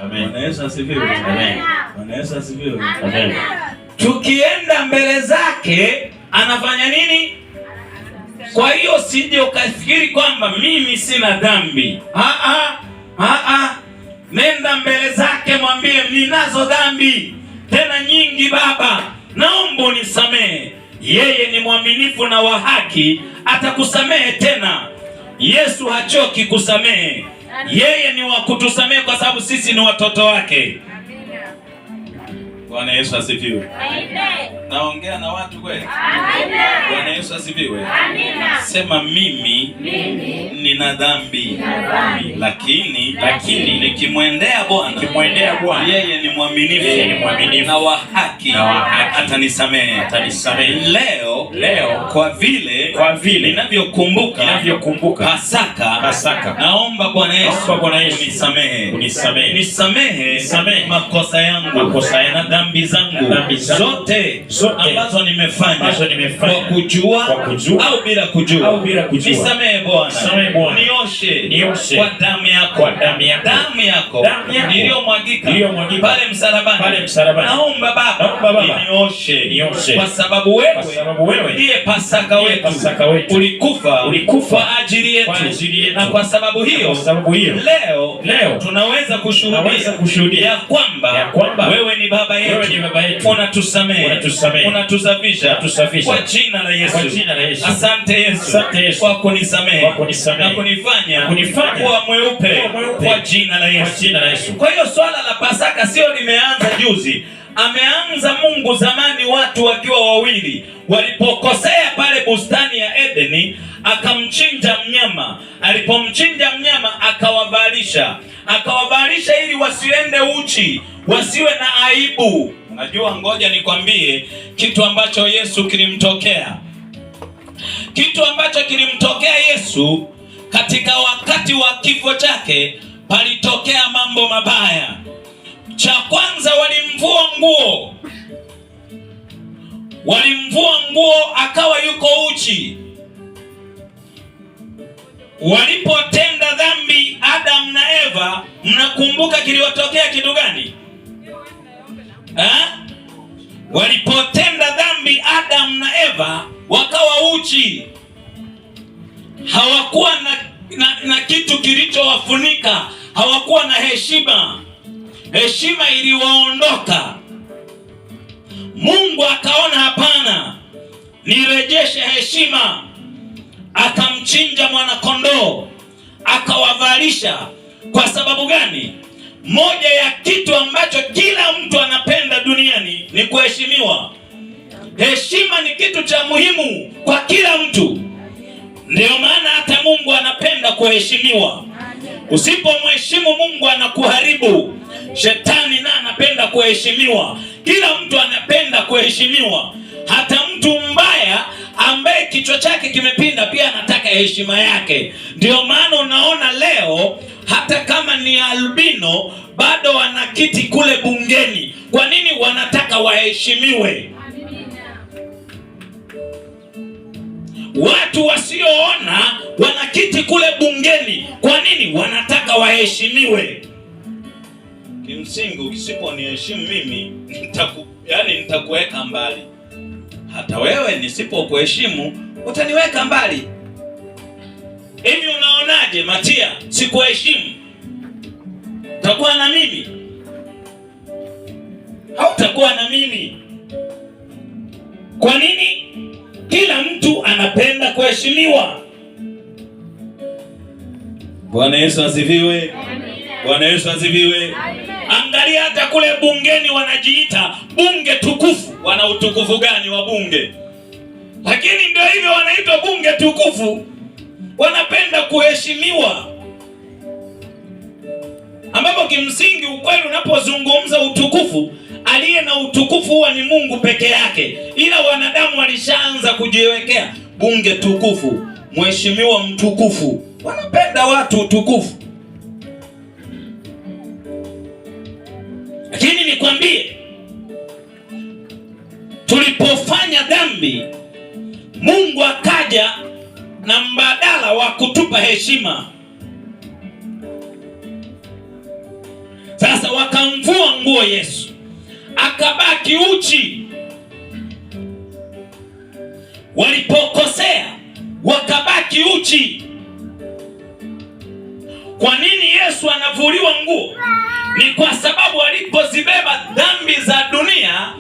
Amen. Bwana Yesu asifiwe. Amen. Bwana Yesu asifiwe. Amen. Tukienda mbele zake anafanya nini? Kwa hiyo sije ukafikiri kwamba mimi sina dhambi. Nenda mbele zake mwambie ninazo dhambi tena nyingi Baba, naomba unisamehe. Yeye ni mwaminifu na wa haki, atakusamehe tena. Yesu hachoki kusamehe. Yeye ni wa kutusamehe kwa sababu sisi ni watoto wake. Bwana Yesu asifiwe. Amen. Naongea na watu kweli? Amen. Bwana Yesu asifiwe. Amen. Sema mimi nina dhambi. Lakini nikimwendea Bwana, yeye ni mwaminifu na wa haki, atanisamehe. Leo kwa vile ninavyokumbuka Pasaka, naomba Bwana Yesu unisamehe makosa yangu na dhambi zangu zote ambazo nimefanya kwa kujua au bila kujua. Nisamehe Bwana, nioshe kwa damu yako iliyomwagika pale msalabani. Naomba Baba nioshe kwa sababu wewe ndiye Pasaka wetu, ulikufa kwa ajili yetu, na kwa sababu hiyo leo tunaweza kushuhudia ya kwamba wewe ni Baba yetu, unatusamehe, unatusafisha kwa jina la Yesu. Asante Yesu kwa kunisamehe na kunifanya kuwa mweupe kwa jina la Yesu. Kwa hiyo swala la Pasaka sio limeanza juzi. Ameanza Mungu zamani, watu wakiwa wawili walipokosea pale bustani ya Edeni, akamchinja mnyama. Alipomchinja mnyama akawavalisha ili wasiende uchi, wasiwe na aibu. Unajua, ngoja nikwambie kitu ambacho Yesu kilimtokea. Kitu ambacho kilimtokea Yesu katika wakati wa kifo chake, palitokea mambo mabaya. Cha kwanza, walimvua nguo akawa yuko uchi. Walipotenda dhambi Adam na Eva, mnakumbuka kiliwatokea kitu gani? Walipotenda dhambi Adam na Eva wakawa uchi. Hawakuwa na kitu kilichowafunika, hawakuwa na heshima. Heshima iliwaondoka. Mungu akaona hapana, nirejeshe heshima. Akamchinja mwana kondoo akawavalisha. Kwa sababu gani? Moja ya kitu ambacho kila mtu anapenda duniani ni kuheshimiwa. Heshima ni kitu cha muhimu kwa kila mtu. Ndio maana hata Mungu anapenda kuheshimiwa. Usipomheshimu Mungu anakuharibu. Shetani naye anapenda kuheshimiwa. Kila mtu anapenda kuheshimiwa. Hata mtu mbaya ambaye kichwa chake kimepinda pia anataka heshima yake. Ndio maana unaona leo hata kama ni albino bado wanakiti kule bungeni. Kwa nini? Wanataka waheshimiwe. Watu wasioona wanakiti kule bungeni. Kwa nini? Wanataka waheshimiwe. Kimsingi usiponiheshimu mimi nitakuweka mbali. Hata wewe nisipokuheshimu utaniweka mbali. Hivi unaonaje Matia, sikuheshimu? Utakuwa na mimi? Hautakuwa na mimi. Kwa nini? Kila mtu anapenda kuheshimiwa. Bwana Yesu asifiwe. Bwana Yesu asifiwe. Angalia hata kule bungeni wanajiita bunge tukufu. Wana utukufu gani wa bunge? Lakini ndio hivyo wanaitwa bunge tukufu. Wanapenda kuheshimiwa. Ambapo kimsingi ukweli unapozungumza utukufu, aliye na utukufu huwa ni Mungu peke yake. Ila wanadamu walishaanza kujiwekea bunge tukufu, mheshimiwa mtukufu. Wanapenda watu utukufu. Lakini nikwambie, tulipofanya dhambi, Mungu akaja na mbadala wa kutupa heshima. Sasa Sasa wakamvua nguo Yesu, akabaki uchi. Walipokosea wakabaki uchi. Kwa nini Yesu anavuliwa nguo? Ni kwa sababu alipozibeba dhambi za dunia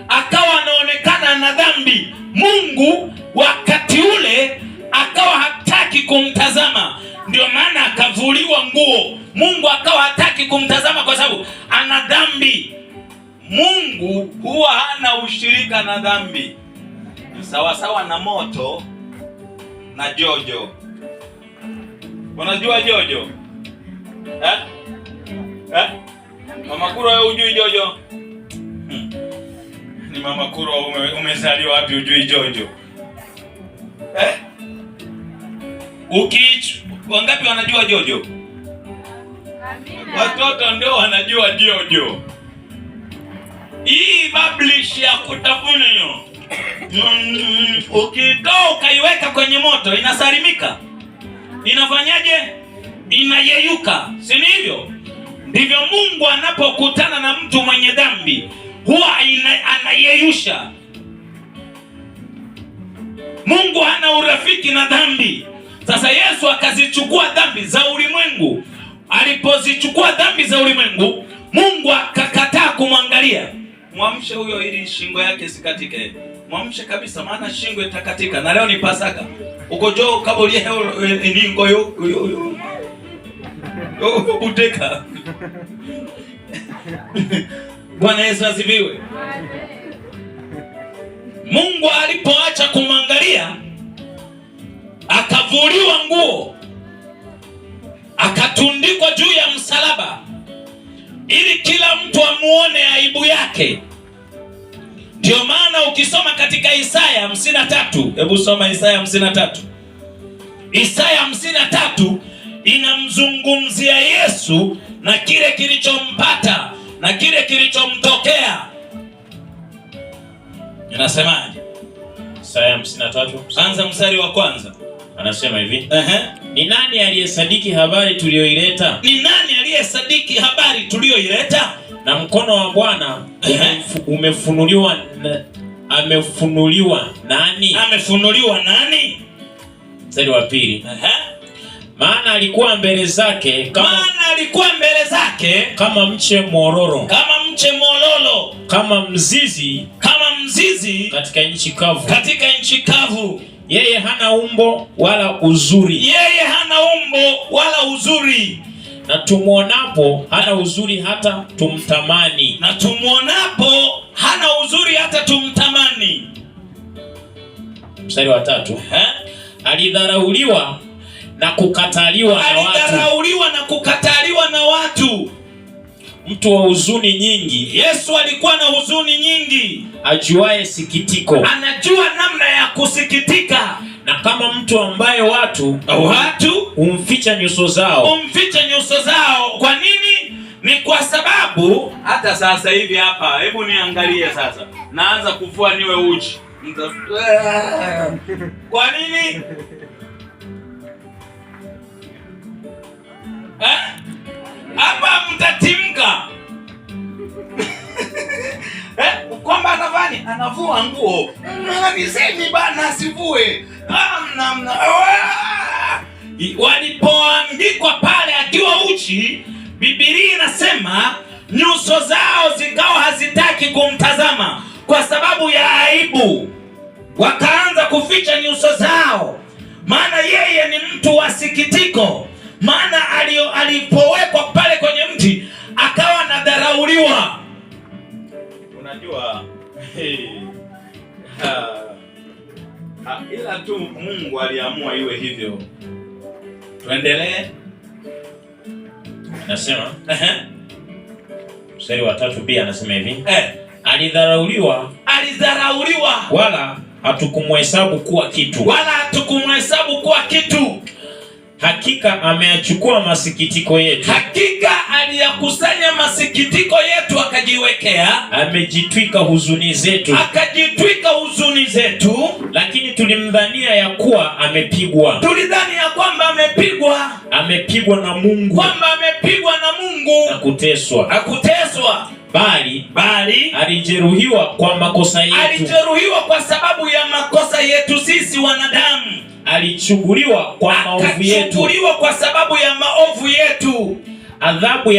akawa anaonekana na dhambi. Mungu wakati ule akawa hataki kumtazama, ndio maana akavuliwa nguo. Mungu akawa hataki kumtazama kwa sababu ana dhambi. Mungu huwa hana ushirika na dhambi. Sawa sawa na moto na jojo. Unajua jojo? Mama Kurwa, wewe hujui jojo? Ni Mama Kurwa, umezaliwa wapi hujui jojo? Wangapi wanajua jojo? Watoto ndio wanajua jojo. Hii bablish ya kutafuna hiyo. Ukitoa ukaiweka kwenye moto inasalimika. Inafanyaje? Inayeyuka. Si hivyo? Ndivyo Mungu anapokutana na mtu mwenye dhambi, huwa anayeyusha. Mungu hana urafiki na dhambi. Sasa Yesu akazichukua dhambi za ulimwengu. Alipozichukua dhambi za ulimwengu, Mungu akakataa kumwangalia. Mwamshe huyo ili shingo yake sikatike. Mwamshe kabisa, maana shingo itakatika. Na leo ni Pasaka. Uko jo kabolie ningo yo uteka. Bwana Yesu asifiwe. Mungu alipoacha kumwangalia, akavuliwa nguo, akatundikwa juu ya msalaba ili kila mtu amuone aibu yake. Ndio maana ukisoma katika Isaya 53, hebu soma Isaya 53. Isaya 53 inamzungumzia Yesu na kile kilichompata na kile kilichomtokea. Inasemaje? Isaya 53, anza mstari wa kwanza. Anasema hivi. Ni nani aliyesadiki habari tuliyoileta? Ni nani aliyesadiki habari tuliyoileta? Na mkono wa Bwana umefunuliwa amefunuliwa nani? Amefunuliwa nani? Mstari wa pili. Maana alikuwa mbele zake kama mche mororo. Kama mche mororo. Kama mzizi katika nchi kavu. Katika nchi kavu. Yeye hana umbo wala uzuri. Na tumuonapo hana uzuri hata tumtamani. Mstari wa 3. Alidharauliwa na kukataliwa na watu. Mtu wa huzuni nyingi. Yesu alikuwa na huzuni nyingi. Ajuaye sikitiko. Anajua namna ya kusikitika. Na kama mtu ambaye watu humficha nyuso zao. Kwa nini? Ni kwa sababu hata sasa hivi hapa, hebu niangalie sasa. Naanza kufua niwe uchi. Kwa nini? Hapa mtatimka. Kwamba anavua nguo. Nisemi bana asivue. Walipoandikwa pale akiwa uchi, Biblia inasema nyuso zao zikawa hazitaki kumtazama kwa sababu ya aibu. Wakaanza kuficha nyuso zao. Maana yeye ni mtu wa sikitiko. Maana alipowekwa pale kwenye mti akawa anadharauliwa. Unajua ila tu Mungu aliamua iwe hivyo. Tuendelee. Nasema mstari wa 3 pia anasema hivi. Alidharauliwa wala hatukumhesabu kuwa kitu. Hakika ameyachukua masikitiko yetu. Hakika aliyakusanya masikitiko yetu akajiwekea. Amejitwika huzuni zetu. huzuni zetu, lakini tulimdhania ya kuwa amepigwa. Tulidhani ya kwamba amepigwa na Mungu, kwamba amepigwa na Mungu na kuteswa. Bali alijeruhiwa kwa makosa yetu. Alijeruhiwa kwa sababu ya makosa yetu sisi wanadamu. Alichubuliwa kwa maovu yetu. Akachubuliwa kwa sababu ya maovu yetu. Adhabu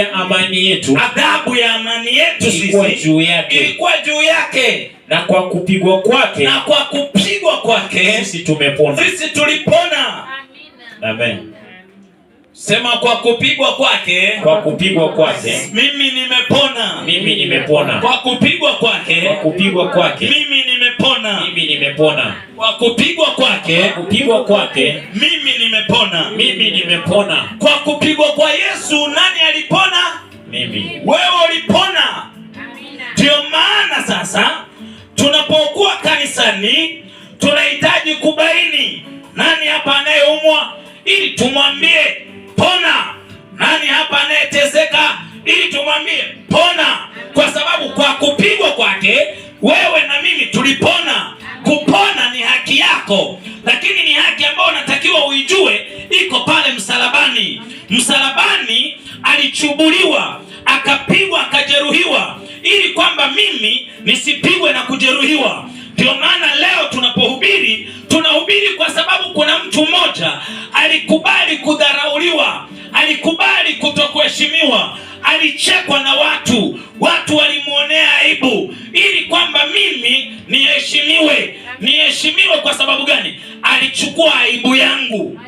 ya amani yetu ilikuwa juu yake. Na kwa kupigwa kwake sisi tulipona. Amen. Sema kwa kupigwa kwake. Mimi nimepona. Kwa kupigwa kwake. Mimi nimepona. Kwa kupigwa kwake. Mimi nimepona. Kwa kupigwa kwa Yesu nani alipona? Mimi. Wewe ulipona. Ndio maana sasa tunapokuwa kanisani tunahitaji kubaini nani hapa anayeumwa ili tumwambie pona. Nani hapa anayeteseka ili tumwambie pona, kwa sababu kwa kupigwa kwake wewe na mimi tulipona. Kupona ni haki yako, lakini ni haki ambayo unatakiwa uijue iko pale msalabani. Msalabani alichubuliwa, akapigwa, akajeruhiwa ili kwamba mimi nisipigwe na kujeruhiwa. Ndio maana leo tunapohubiri tunahubiri kwa sababu kuna mtu mmoja alikubali kudharauliwa, alikubali kutokuheshimiwa, alichekwa na watu walimuonea aibu, ili kwamba mimi niheshimiwe. Kwa sababu gani? Alichukua aibu yangu.